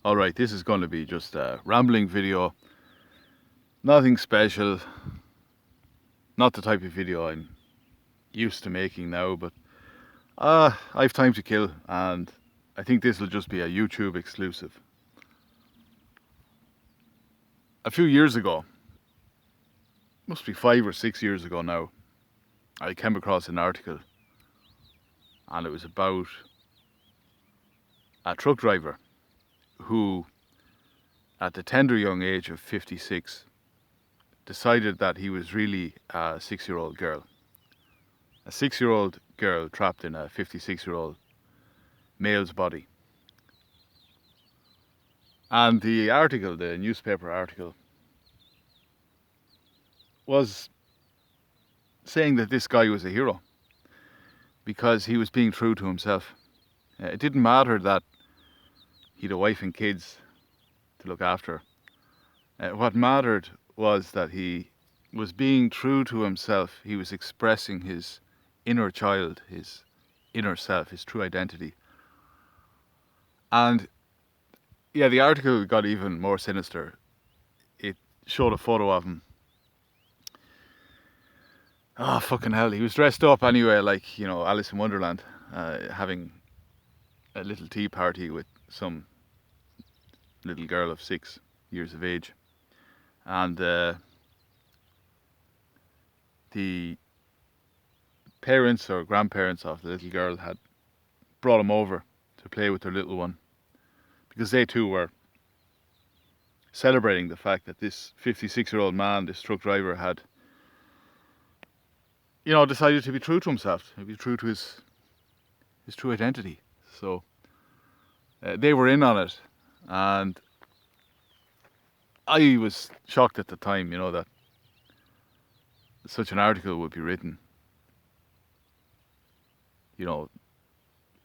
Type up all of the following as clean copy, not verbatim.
Alright, this is going to be just a rambling video. Nothing special. Not the type of video I'm used to making now, but I've time to kill, and I think this will just be a YouTube exclusive. A few years ago, must be 5 or 6 years ago now, I came across an article, and it was about a truck driver who, at the tender young age of 56, decided that he was really a 6-year-old girl. A 6-year-old girl trapped in a 56-year-old male's body. And the article, the newspaper article, was saying that this guy was a hero because he was being true to himself. It didn't matter that he'd a wife and kids to look after. What mattered was that he was being true to himself. He was expressing his inner child, his inner self, his true identity. And yeah, the article got even more sinister. It showed a photo of him. Oh, fucking hell. He was dressed up anyway, like, Alice in Wonderland, having a little tea party with some little girl of 6 years of age. And the parents or grandparents of the little girl had brought him over to play with their little one, because they too were celebrating the fact that this 56-year-old man, this truck driver, had decided to be true to himself, to be true to his true identity. So they were in on it, and I was shocked at the time, that such an article would be written.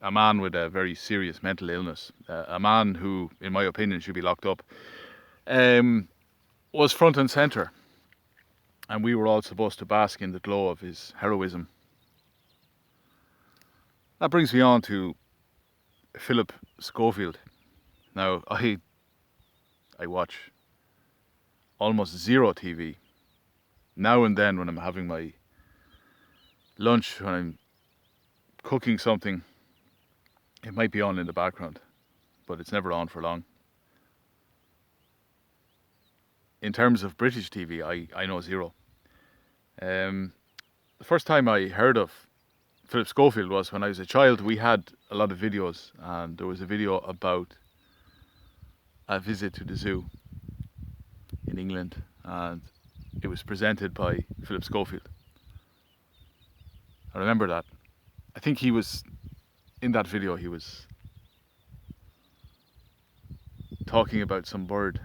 A man with a very serious mental illness, a man who, in my opinion, should be locked up, was front and centre. And we were all supposed to bask in the glow of his heroism. That brings me on to Phillip Schofield. Now, I watch almost zero TV. Now and then when I'm having my lunch, when I'm cooking something, it might be on in the background, but it's never on for long. In terms of British TV, I know zero. The first time I heard of Phillip Schofield was when I was a child. We had a lot of videos, and there was a video about a visit to the zoo in England, and it was presented by Phillip Schofield. I remember that. I think he was, in that video, he was talking about some bird,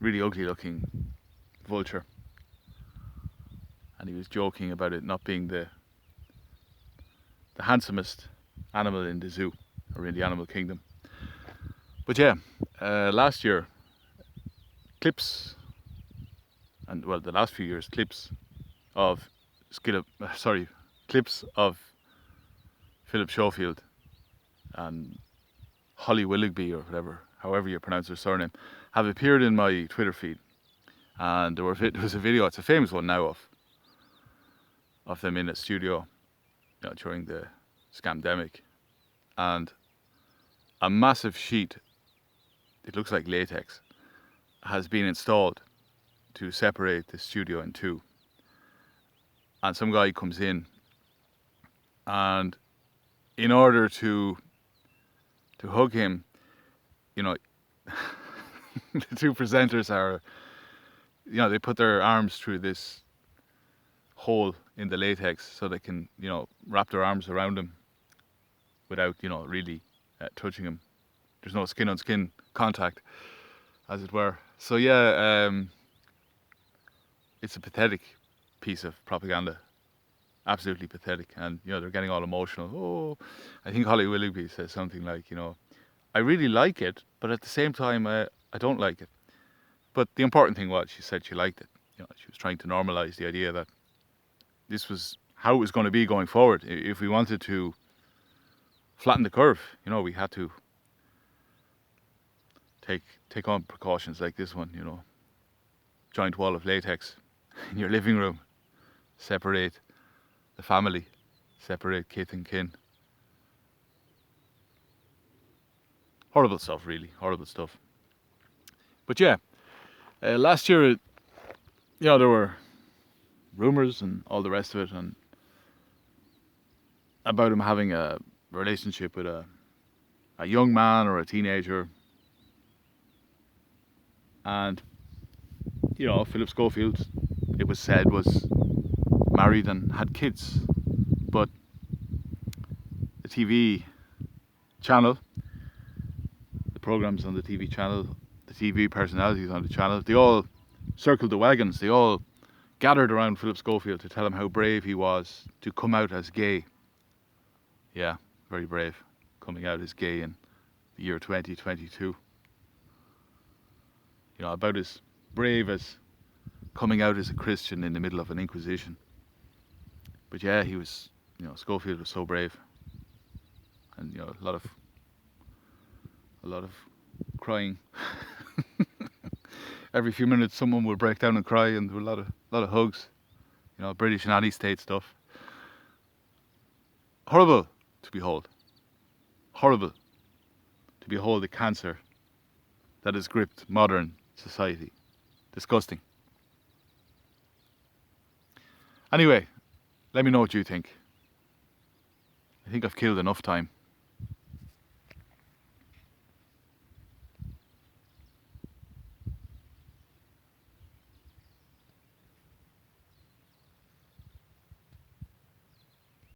really ugly looking vulture. And he was joking about it not being the handsomest animal in the zoo, or in the animal kingdom. But yeah, last year, clips, and well, the last few years, clips of Phillip Schofield and Holly Willougby, or whatever, however you pronounce her surname, have appeared in my Twitter feed. And there was a video, it's a famous one now, of them in a studio, during the Scamdemic, and a massive sheet, it looks like latex, has been installed to separate the studio in two. And some guy comes in, and in order to hug him, the two presenters are, they put their arms through this hole in the latex so they can, wrap their arms around him without, really touching him. There's no skin on skin contact, as it were. So yeah, it's a pathetic piece of propaganda. Absolutely pathetic. And, they're getting all emotional. Oh, I think Holly Willoughby says something like, I really like it, but at the same time, I don't like it. But the important thing was, she said she liked it. She was trying to normalise the idea that this was how it was going to be going forward. If we wanted to flatten the curve, we had to take on precautions like this one, you know. Giant wall of latex in your living room. Separate the family. Separate kith and kin. Horrible stuff, really. Horrible stuff. But yeah, last year, there were rumours and all the rest of it, and about him having a relationship with a young man or a teenager. And, Phillip Schofield, it was said, was married and had kids. But the TV channel, the programmes on the TV channel, the TV personalities on the channel, they all circled the wagons. They all gathered around Phillip Schofield to tell him how brave he was to come out as gay. Yeah, very brave, coming out as gay in the year 2022. About as brave as coming out as a Christian in the middle of an Inquisition. But yeah, he was, Schofield was so brave. And, a lot of crying. Every few minutes someone would break down and cry, and there were a lot of hugs. British and anti-state stuff. Horrible to behold. Horrible to behold the cancer that has gripped modern society. Disgusting. Anyway, let me know what you think. I think I've killed enough time.